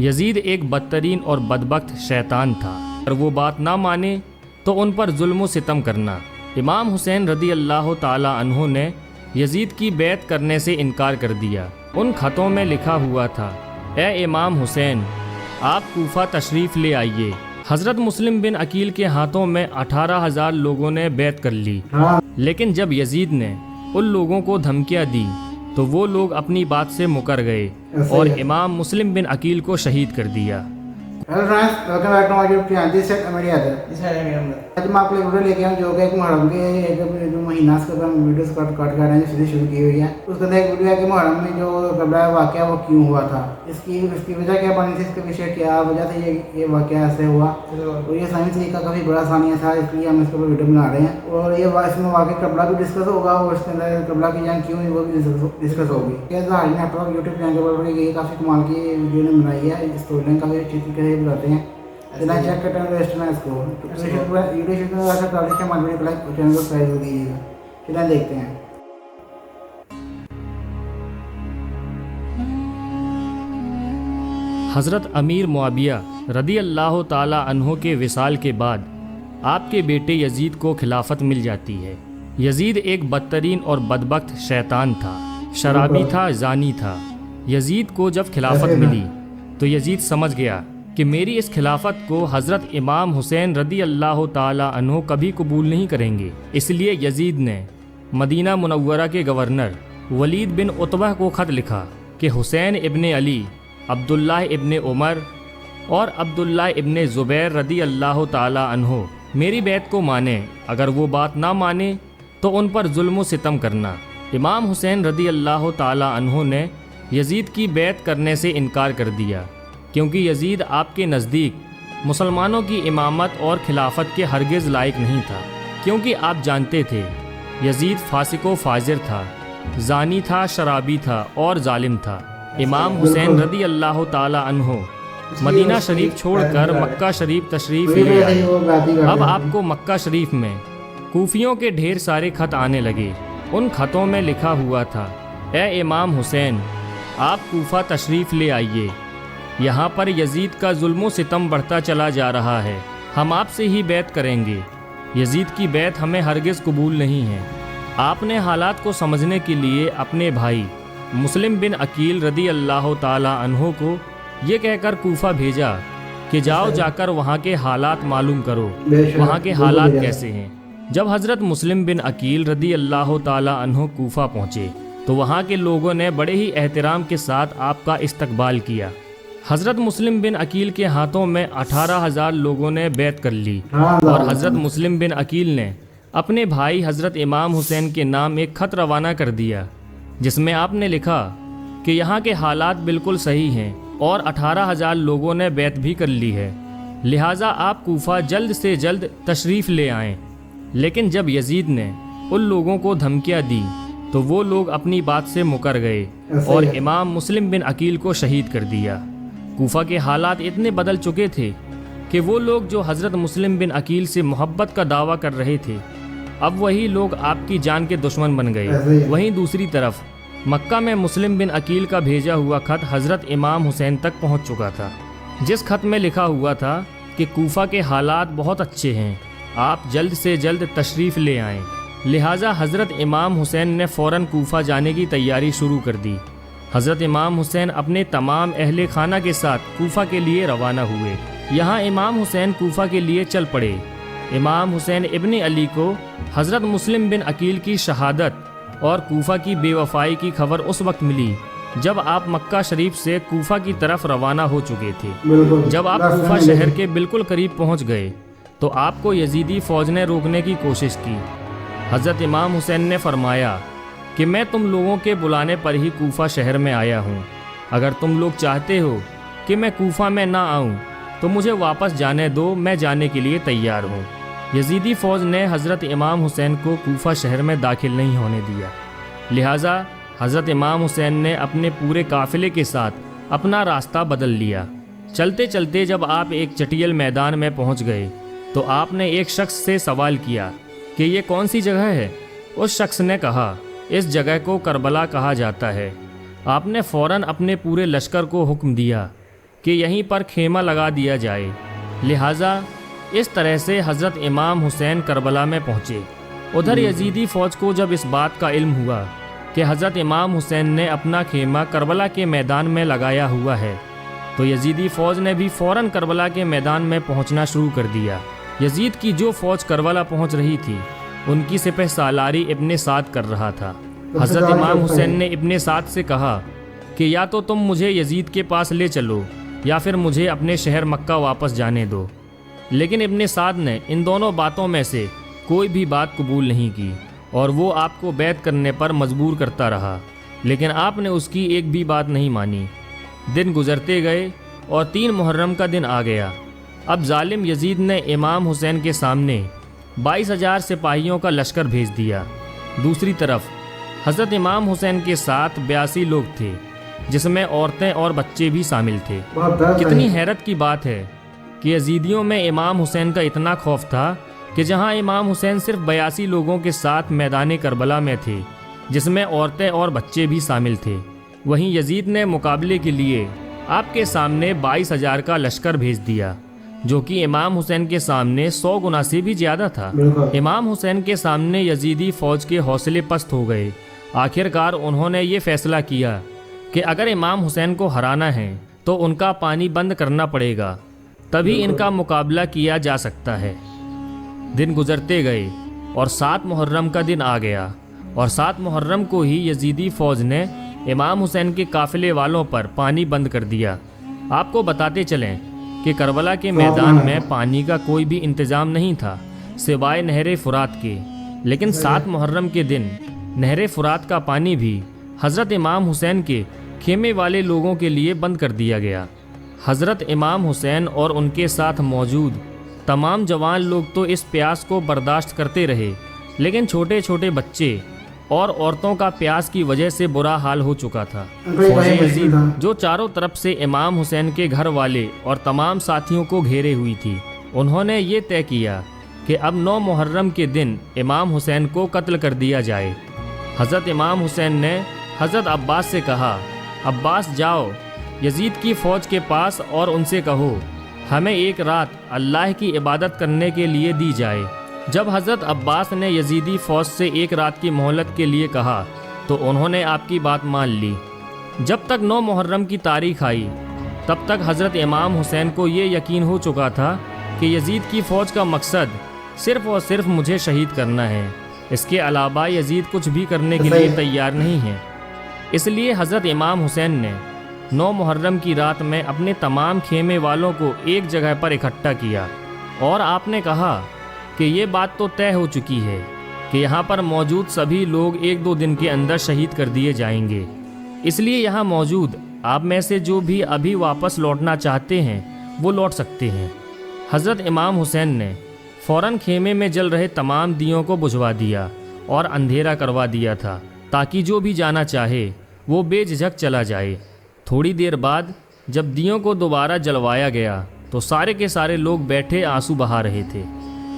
یزید ایک بدترین اور بدبخت شیطان تھا، اور وہ بات نہ مانے تو ان پر ظلم و ستم کرنا۔ امام حسین رضی اللہ تعالی عنہ نے یزید کی بیعت کرنے سے انکار کر دیا۔ ان خطوں میں لکھا ہوا تھا، اے امام حسین، آپ کوفہ تشریف لے آئیے۔ حضرت مسلم بن عقیل کے ہاتھوں میں 18,000 لوگوں نے بیعت کر لی، لیکن جب یزید نے ان لوگوں کو دھمکیاں دی تو وہ لوگ اپنی بات سے مکر گئے اور امام مسلم بن عقیل کو شہید کر دیا۔ Hello friends, welcome back to my YouTube channel. دس سیٹ میڈیا ہے، آج میں آپ کے لیے ویڈیو لے کے آیا جو کہ ایک محرم کے جو مہینہ اس کے اوپر ویڈیوز کٹ کر رہے ہیں جو شروع کی ہوئی ہے۔ اس کے اندر ایک ویڈیو ہے کہ محرم میں جو قبلہ واقعہ وہ کیوں ہوا تھا، اس کی وجہ کیا بنی تھی، اس کے پیچھے کیا وجہ تھی یہ واقعہ ایسے ہوا۔ تو یہ اسلامی طریقہ کافی بڑا ثانیہ تھا، اس لیے ہم اس کے اوپر ویڈیو بنا رہے ہیں، اور یہ اس میں واقعی قبلہ بھی ڈسکس ہوگا اور اس کے اندر قبلہ کی جنگ کیوں ہوئی وہ بھی ڈسکس ہوگی۔ ظاہر نیٹ ورک یوٹیوب چینل کے اوپر یہ کافی کمال کی ویڈیو نے بنائی ہے، اس اسٹوری لائن کافی اچھی طریقے سے بتاتے ہیں۔ چیک کرتے ہیں ریسٹ میں اس کو ویڈیو شوٹ میں ویسا پبلش ہے، ہمارے ویڈیو لائک چینل کو سبسکرائب کر دیجیے گا۔ چلیں دیکھتے ہیں۔ حضرت امیر معاویہ رضی اللہ تعالی عنہ کے وصال کے بعد آپ کے بیٹے یزید کو خلافت مل جاتی ہے۔ یزید ایک بدترین اور بدبخت شیطان تھا، شرابی تھا، زانی تھا۔ یزید کو جب خلافت ملی تو یزید سمجھ گیا کہ میری اس خلافت کو حضرت امام حسین رضی اللہ تعالی عنہ کبھی قبول نہیں کریں گے۔ اس لیے یزید نے مدینہ منورہ کے گورنر ولید بن عتبہ کو خط لکھا کہ حسین ابن علی، عبداللہ ابن عمر اور عبداللہ ابن زبیر رضی اللہ تعالی عنہ میری بیعت کو مانیں، اگر وہ بات نہ مانے تو ان پر ظلم و ستم کرنا۔ امام حسین رضی اللہ تعالی عنہ نے یزید کی بیعت کرنے سے انکار کر دیا، کیونکہ یزید آپ کے نزدیک مسلمانوں کی امامت اور خلافت کے ہرگز لائق نہیں تھا، کیونکہ آپ جانتے تھے یزید فاسق و فاجر تھا، زانی تھا، شرابی تھا اور ظالم تھا۔ امام حسین رضی اللہ تعالی عنہ مدینہ شریف چھوڑ کر مکہ شریف تشریف لے آئے۔ اب آپ کو مکہ شریف میں کوفیوں کے ڈھیر سارے خط آنے لگے۔ ان خطوں میں لکھا ہوا تھا، اے امام حسین، آپ کوفہ تشریف لے آئیے، یہاں پر یزید کا ظلم و ستم بڑھتا چلا جا رہا ہے، ہم آپ سے ہی بیعت کریں گے، یزید کی بیعت ہمیں ہرگز قبول نہیں ہے۔ آپ نے حالات کو سمجھنے کے لیے اپنے بھائی مسلم بن عقیل رضی اللہ تعالی عنہ کو یہ کہہ کر کوفہ بھیجا کہ جاؤ جا کر وہاں کے حالات معلوم کرو، وہاں کے حالات کیسے ہیں۔ جب حضرت مسلم بن عقیل رضی اللہ تعالی عنہ کوفہ پہنچے تو وہاں کے لوگوں نے بڑے ہی احترام کے ساتھ آپ کا استقبال کیا۔ حضرت مسلم بن عقیل کے ہاتھوں میں 18,000 لوگوں نے بیعت کر لی، اور حضرت مسلم بن عقیل نے اپنے بھائی حضرت امام حسین کے نام ایک خط روانہ کر دیا، جس میں آپ نے لکھا کہ یہاں کے حالات بالکل صحیح ہیں اور 18,000 لوگوں نے بیعت بھی کر لی ہے، لہٰذا آپ کوفہ جلد سے جلد تشریف لے آئیں۔ لیکن جب یزید نے ان لوگوں کو دھمکیاں دی تو وہ لوگ اپنی بات سے مکر گئے اور امام مسلم بن عقیل کو شہید کر دیا۔ کوفہ کے حالات اتنے بدل چکے تھے کہ وہ لوگ جو حضرت مسلم بن عقیل سے محبت کا دعویٰ کر رہے تھے، اب وہی لوگ آپ کی جان کے دشمن بن گئے۔ وہیں دوسری طرف مکہ میں مسلم بن عقیل کا بھیجا ہوا خط حضرت امام حسین تک پہنچ چکا تھا، جس خط میں لکھا ہوا تھا کہ کوفہ کے حالات بہت اچھے ہیں، آپ جلد سے جلد تشریف لے آئیں۔ لہٰذا حضرت امام حسین نے فوراً کوفہ جانے کی تیاری شروع کر دی۔ حضرت امام حسین اپنے تمام اہل خانہ کے ساتھ کوفہ کے لیے روانہ ہوئے۔ یہاں امام حسین کوفہ کے لیے چل پڑے۔ امام حسین ابن علی کو حضرت مسلم بن عقیل کی شہادت اور کوفہ کی بے وفائی کی خبر اس وقت ملی جب آپ مکہ شریف سے کوفہ کی طرف روانہ ہو چکے تھے۔ جب آپ کوفہ شہر کے بالکل قریب پہنچ گئے تو آپ کو یزیدی فوج نے روکنے کی کوشش کی۔ حضرت امام حسین نے فرمایا کہ میں تم لوگوں کے بلانے پر ہی کوفہ شہر میں آیا ہوں، اگر تم لوگ چاہتے ہو کہ میں کوفہ میں نہ آؤں تو مجھے واپس جانے دو، میں جانے کے لیے تیار ہوں۔ یزیدی فوج نے حضرت امام حسین کو کوفہ شہر میں داخل نہیں ہونے دیا، لہٰذا حضرت امام حسین نے اپنے پورے قافلے کے ساتھ اپنا راستہ بدل لیا۔ چلتے چلتے جب آپ ایک چٹیل میدان میں پہنچ گئے تو آپ نے ایک شخص سے سوال کیا کہ یہ کون سی جگہ ہے؟ اس شخص نے کہا اس جگہ کو کربلا کہا جاتا ہے۔ آپ نے فوراً اپنے پورے لشکر کو حکم دیا کہ یہیں پر خیمہ لگا دیا جائے، لہٰذا اس طرح سے حضرت امام حسین کربلا میں پہنچے۔ ادھر یزیدی فوج کو جب اس بات کا علم ہوا کہ حضرت امام حسین نے اپنا خیمہ کربلا کے میدان میں لگایا ہوا ہے، تو یزیدی فوج نے بھی فوراً کربلا کے میدان میں پہنچنا شروع کر دیا۔ یزید کی جو فوج کربلا پہنچ رہی تھی ان کی سپہ سالاری ابن سعد کر رہا تھا۔ حضرت امام حسین نے ابن سعد سے کہا کہ یا تو تم مجھے یزید کے پاس لے چلو یا پھر مجھے اپنے شہر مکہ واپس جانے دو، لیکن ابن سعد نے ان دونوں باتوں میں سے کوئی بھی بات قبول نہیں کی اور وہ آپ کو بیعت کرنے پر مجبور کرتا رہا، لیکن آپ نے اس کی ایک بھی بات نہیں مانی۔ دن گزرتے گئے اور 3 محرم کا دن آ گیا۔ اب ظالم یزید نے امام حسین کے سامنے 22,000 سپاہیوں کا لشکر بھیج دیا۔ دوسری طرف حضرت امام حسین کے ساتھ 82 لوگ تھے، جس میں عورتیں اور بچے بھی شامل تھے۔ کتنی حیرت کی بات ہے کہ یزیدیوں میں امام حسین کا اتنا خوف تھا کہ جہاں امام حسین صرف 82 لوگوں کے ساتھ میدان کربلا میں تھے، جس میں عورتیں اور بچے بھی شامل تھے، وہیں یزید نے مقابلے کے لیے آپ کے سامنے 22,000 کا لشکر بھیج دیا، جو کہ امام حسین کے سامنے 100 گنا سے بھی زیادہ تھا۔ امام حسین کے سامنے یزیدی فوج کے حوصلے پست ہو گئے۔ آخرکار انہوں نے یہ فیصلہ کیا کہ اگر امام حسین کو ہرانا ہے تو ان کا پانی بند کرنا پڑے گا، تبھی ان کا مقابلہ کیا جا سکتا ہے۔ دن گزرتے گئے اور 7 محرم کا دن آ گیا، اور 7 محرم کو ہی یزیدی فوج نے امام حسین کے قافلے والوں پر پانی بند کر دیا۔ آپ کو بتاتے چلیں کہ کربلا کے میدان میں پانی کا کوئی بھی انتظام نہیں تھا سوائے نہر فرات کے، لیکن 7 محرم کے دن نہر فرات کا پانی بھی حضرت امام حسین کے خیمے والے لوگوں کے لیے بند کر دیا گیا۔ حضرت امام حسین اور ان کے ساتھ موجود تمام جوان لوگ تو اس پیاس کو برداشت کرتے رہے، لیکن چھوٹے چھوٹے بچے اور عورتوں کا پیاس کی وجہ سے برا حال ہو چکا تھا۔ فوج یزید جو چاروں طرف سے امام حسین کے گھر والے اور تمام ساتھیوں کو گھیرے ہوئی تھی، انہوں نے یہ طے کیا کہ اب 9 محرم کے دن امام حسین کو قتل کر دیا جائے۔ حضرت امام حسین نے حضرت عباس سے کہا، عباس جاؤ یزید کی فوج کے پاس اور ان سے کہو ہمیں ایک رات اللہ کی عبادت کرنے کے لیے دی جائے۔ جب حضرت عباس نے یزیدی فوج سے 1 رات کی مہلت کے لیے کہا تو انہوں نے آپ کی بات مان لی۔ جب تک 9 محرم کی تاریخ آئی تب تک حضرت امام حسین کو یہ یقین ہو چکا تھا کہ یزید کی فوج کا مقصد صرف اور صرف مجھے شہید کرنا ہے، اس کے علاوہ یزید کچھ بھی کرنے کے لیے تیار نہیں ہے۔ اس لیے حضرت امام حسین نے 9 محرم کی رات میں اپنے تمام خیمے والوں کو ایک جگہ پر اکٹھا کیا، اور آپ نے کہا کہ یہ بات تو طے ہو چکی ہے کہ یہاں پر موجود سبھی لوگ 1-2 دن کے اندر شہید کر دیے جائیں گے، اس لیے یہاں موجود آپ میں سے جو بھی ابھی واپس لوٹنا چاہتے ہیں وہ لوٹ سکتے ہیں۔ حضرت امام حسین نے فوراً خیمے میں جل رہے تمام دیوں کو بجھوا دیا اور اندھیرا کروا دیا تھا تاکہ جو بھی جانا چاہے وہ بے جھجک چلا جائے۔ تھوڑی دیر بعد جب دیوں کو دوبارہ جلوایا گیا تو سارے کے سارے لوگ بیٹھے آنسو بہا رہے تھے،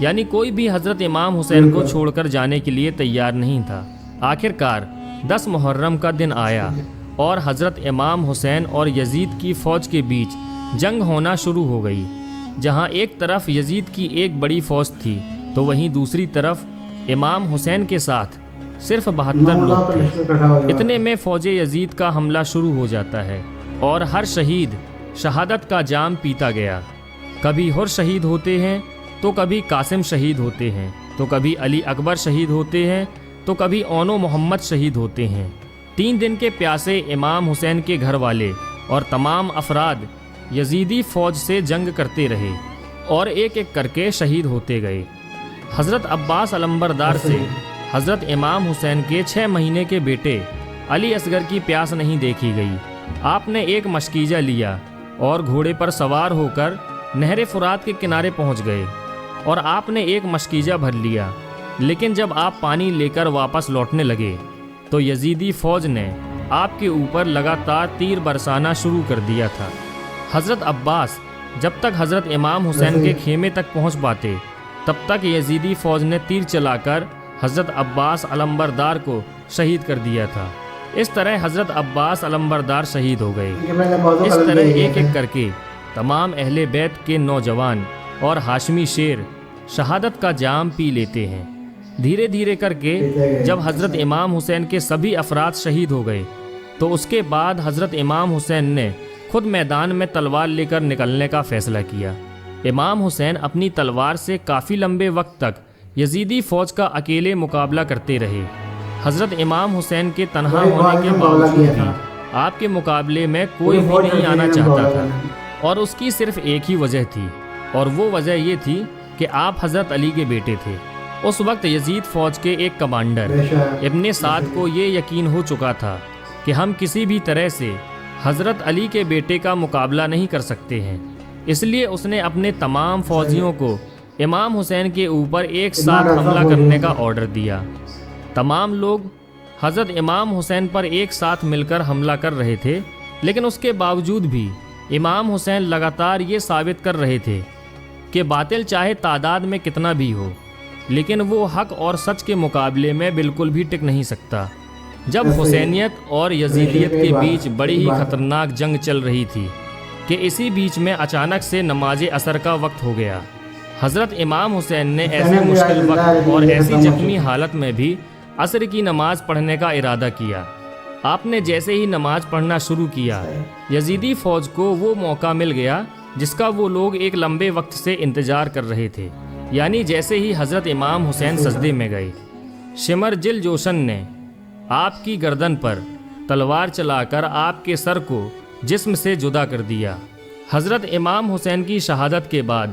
یعنی کوئی بھی حضرت امام حسین کو چھوڑ کر جانے کے لیے تیار نہیں تھا۔ آخرکار 10 محرم کا دن آیا اور حضرت امام حسین اور یزید کی فوج کے بیچ جنگ ہونا شروع ہو گئی۔ جہاں ایک طرف یزید کی ایک بڑی فوج تھی تو وہیں دوسری طرف امام حسین کے ساتھ صرف 72 لوگ تھے۔ اتنے میں فوج یزید کا حملہ شروع ہو جاتا ہے اور ہر شہید شہادت کا جام پیتا گیا۔ کبھی حر شہید ہوتے ہیں تو کبھی قاسم شہید ہوتے ہیں، تو کبھی علی اکبر شہید ہوتے ہیں، تو کبھی اون و محمد شہید ہوتے ہیں۔ 3 دن کے پیاسے امام حسین کے گھر والے اور تمام افراد یزیدی فوج سے جنگ کرتے رہے اور ایک ایک کر کے شہید ہوتے گئے۔ حضرت عباس علمبردار سے حضرت امام حسین کے 6 مہینے کے بیٹے علی اصغر کی پیاس نہیں دیکھی گئی۔ آپ نے ایک مشکیزہ لیا اور گھوڑے پر سوار ہو کر نہر فرات کے کنارے پہنچ گئے، اور آپ نے ایک مشکیزہ بھر لیا، لیکن جب آپ پانی لے کر واپس لوٹنے لگے تو یزیدی فوج نے آپ کے اوپر لگاتار تیر برسانا شروع کر دیا تھا۔ حضرت عباس جب تک حضرت امام حسین کے خیمے تک پہنچ پاتے تب تک یزیدی فوج نے تیر چلا کر حضرت عباس علمبردار کو شہید کر دیا تھا۔ اس طرح حضرت عباس علمبردار شہید ہو گئے۔ ان کے پہلے بہت اس غلط طرح کیا ایک گیا ایک کر کے تمام اہل بیت کے نوجوان اور ہاشمی شیر شہادت کا جام پی لیتے ہیں۔ دھیرے دھیرے کر کے جب حضرت امام حسین کے سبھی افراد شہید ہو گئے تو اس کے بعد حضرت امام حسین نے خود میدان میں تلوار لے کر نکلنے کا فیصلہ کیا۔ امام حسین اپنی تلوار سے کافی لمبے وقت تک یزیدی فوج کا اکیلے مقابلہ کرتے رہے۔ حضرت امام حسین کے تنہا ہونے کے باوجود بھی آپ کے مقابلے میں کوئی بھی نہیں آنا چاہتا تھا، اور اس کی صرف ایک ہی وجہ تھی، اور وہ وجہ یہ تھی کہ آپ حضرت علی کے بیٹے تھے۔ اس وقت یزید فوج کے ایک کمانڈر ابن سعد کو یہ یقین ہو چکا تھا کہ ہم کسی بھی طرح سے حضرت علی کے بیٹے کا مقابلہ نہیں کر سکتے ہیں، اس لیے اس نے اپنے تمام فوجیوں کو امام حسین کے اوپر ایک ساتھ حملہ کرنے کا آرڈر دیا۔ تمام لوگ حضرت امام حسین پر ایک ساتھ مل کر حملہ کر رہے تھے، لیکن اس کے باوجود بھی امام حسین لگاتار یہ ثابت کر رہے تھے کہ باطل چاہے تعداد میں کتنا بھی ہو، لیکن وہ حق اور سچ کے مقابلے میں بالکل بھی ٹک نہیں سکتا۔ جب حسینیت اور یزیدیت کے بیچ بڑی ہی خطرناک جنگ چل رہی تھی کہ اسی بیچ میں اچانک سے نماز عصر کا وقت ہو گیا۔ حضرت امام حسین نے ایسے مشکل وقت اور ایسی زخمی حالت میں بھی عصر کی نماز پڑھنے کا ارادہ کیا۔ آپ نے جیسے ہی نماز پڑھنا شروع کیا، یزیدی فوج کو وہ موقع مل گیا جس کا وہ لوگ ایک لمبے وقت سے انتظار کر رہے تھے، یعنی جیسے ہی حضرت امام حسین سجدے میں گئے، شمر جل جوشن نے آپ کی گردن پر تلوار چلا کر آپ کے سر کو جسم سے جدا کر دیا۔ حضرت امام حسین کی شہادت کے بعد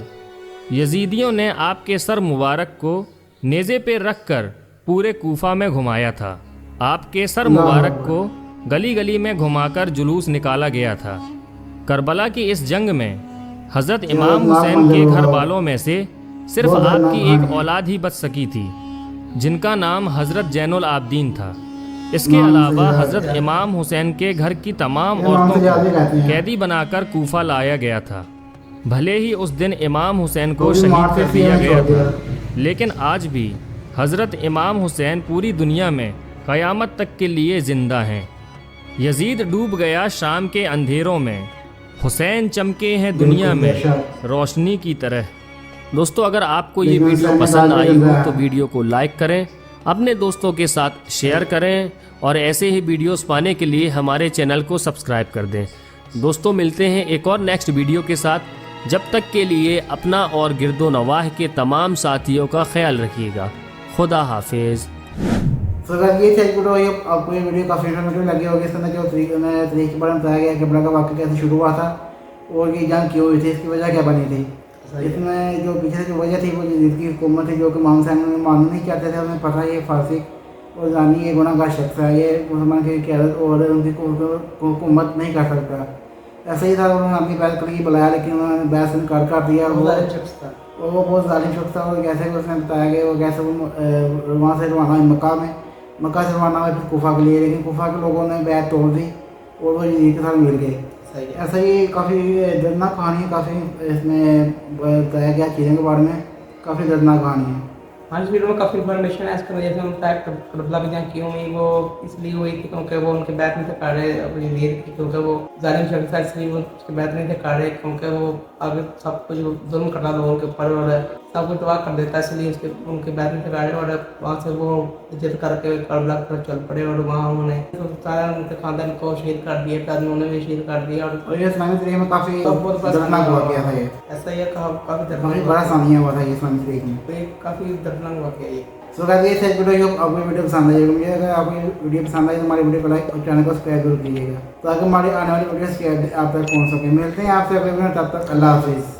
یزیدیوں نے آپ کے سر مبارک کو نیزے پہ رکھ کر پورے کوفہ میں گھمایا تھا۔ آپ کے سر مبارک کو گلی گلی میں گھما کر جلوس نکالا گیا تھا۔ کربلا کی اس جنگ میں حضرت امام حسین کے گھر والوں میں سے صرف آپ کی ایک اولاد ہی بچ سکی تھی، جن کا نام حضرت زین العابدین تھا۔ اس کے علاوہ حضرت امام حسین کے گھر کی تمام عورتوں کو قیدی بنا کر کوفہ لایا گیا تھا۔ بھلے ہی اس دن امام حسین کو شہید کر دیا گیا تھا، لیکن آج بھی حضرت امام حسین پوری دنیا میں قیامت تک کے لیے زندہ ہیں۔ یزید ڈوب گیا شام کے اندھیروں میں، حسین چمکے ہیں دنیا میں روشنی کی طرح۔ دوستو، اگر آپ کو یہ ویڈیو پسند آئی ہو تو ویڈیو کو لائک کریں، اپنے دوستوں کے ساتھ شیئر کریں، اور ایسے ہی ویڈیوز پانے کے لیے ہمارے چینل کو سبسکرائب کر دیں۔ دوستو، ملتے ہیں ایک اور نیکسٹ ویڈیو کے ساتھ، جب تک کے لیے اپنا اور گرد و نواح کے تمام ساتھیوں کا خیال رکھیے گا۔ خدا حافظ۔ اگر یہ تھا ویڈیو، آپ کو یہ ویڈیو کافی انفارمیٹیو لگی ہوگی۔ اس اندر جو طریقے کے بارے میں بتایا گیا کہ کربلا کا واقعہ کیسے شروع ہوا تھا اور یہ جنگ کیوں ہوئی تھی، اس کی وجہ کیا بنی تھی۔ اس میں جو پیچھے سے جو وجہ تھی وہ یزید کی حکومت تھی، جو کہ امام حسین ماننا نہیں چاہتے تھے۔ انہیں پتہ یہ فاسق اور زانی یہ گناہ گار شخص ہے، یہ مسلمان کی قیادت اور ان کی حکومت نہیں کر سکتا۔ ایسا ہی تھا، انہوں نے اپنی بیعت کے لیے بلایا، لیکن انہوں نے بیعت سے انکار کر دیا، اور وہ بہت ظالم شخص تھا۔ اور کیسے اس نے بتایا کہ وہ کیسے وہاں سے روانہ ہوئے مکہ سے روانہ ہوئے پھر کوفہ کے لیے، لیکن کوفہ کے لوگوں نے بیعت توڑ دی اور وہ یزید کے ساتھ مل گئے۔ ایسا ہی کافی دردناک کہانی ہے، کافی اس میں بتایا گیا چیزوں کے بارے میں، کافی دردناک کہانی ہے۔ ہاں، اس ویڈیو میں کافی انفارمیشن ہے۔ اس کے وجہ سے ہم کربلا کی جنگ کیوں ہوئی، وہ اس لیے ہوئی تھی کیونکہ وہ ان کے بیعت نہیں تھے کر رہے یزید کی، کیونکہ وہ ظالم شخص ہے، اس لیے وہ اس کے بیعت نہیں تھے کر رہے، کیونکہ وہ آگے سب کچھ ظلم کرتا لوگوں کے اوپر اور سب کچھ تباہ کر دیتا ہے، اس لیے ان کے بیعت نہیں تھے کر رہے، اور وہاں سے وہ ضد کر کے کربلا کی طرف چل پڑے، اور وہاں انہوں نے سارا ان کے خاندان کو شہید کر دیا، پھر انہوں نے بھی شہید کر دیا۔ اور یہ اسلامی تاریخ میں کافی دردناک واقعہ تھا، یہ ایسا ہی کافی کافی بڑا ثانیہ ہوا تھا یہ اسلامی تاریخ میں، کافی دردناک واقعہ ہے یہ۔ سو کہتے ہیں اس ویڈیو آپ کو ویڈیو پسند آئی ہوگی۔ اگر آپ کو ویڈیو پسند آئی تو ہماری ویڈیو کو لائک اور چینل کو سبسکرائب ضرور کیجیے گا تاکہ ہماری آنے والی ویڈیوز آپ تک پہنچ سکے۔ ملتے ہیں آپ سے اگلے ویڈیو میں، تب تک اللہ حافظ۔